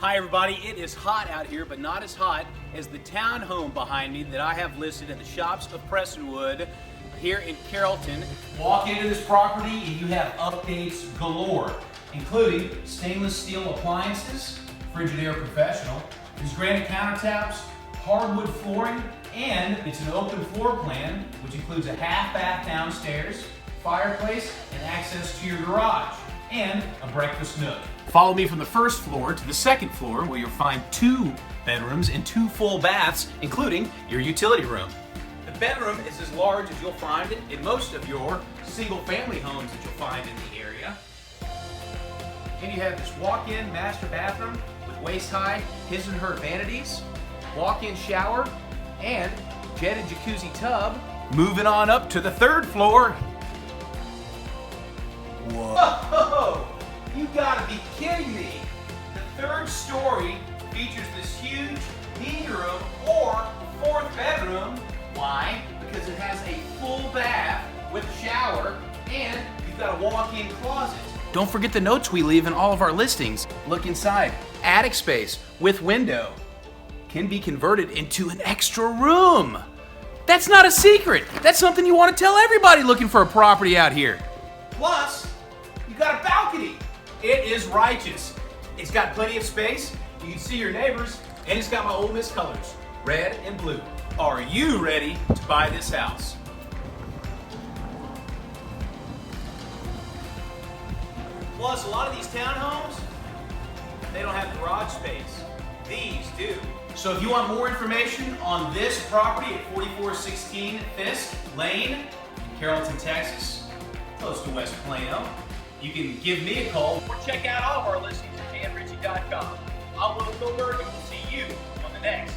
Hi everybody, it is hot out here, but not as hot as the townhome behind me that I have listed at the shops of Prestonwood here in Carrollton. Walk into this property and you have updates galore, including stainless steel appliances, Frigidaire Professional, these granite countertops, hardwood flooring, and it's an open floor plan, which includes a half bath downstairs, fireplace, and access to your garage, and a breakfast nook. Follow me from the first floor to the second floor, where you'll find 2 bedrooms and 2 full baths, including your utility room. The bedroom is as large as you'll find it in most of your single-family homes that you'll find in the area. And you have this walk-in master bathroom with waist-high his and her vanities, walk-in shower, and jetted jacuzzi tub. Moving on up to the third floor. Whoa! You gotta be kidding me! The third story features this huge meeting room or 4th bedroom. Why? Because it has a full bath with a shower and you've got a walk-in closet. Don't forget the notes we leave in all of our listings. Look inside. Attic space with window can be converted into an extra room. That's not a secret. That's something you want to tell everybody looking for a property out here. Plus, you got a balcony. It is righteous. It's got plenty of space. You can see your neighbors, and it's got my Ole Miss colors, red and blue. Are you ready to buy this house? Plus, a lot of these townhomes, they don't have garage space. These do. So if you want more information on this property at 4416 Fisk Lane, Carrollton, Texas, close to West Plano, you can give me a call or check out all of our listings at danritchie.com. I'm Koberg, and we'll see you on the next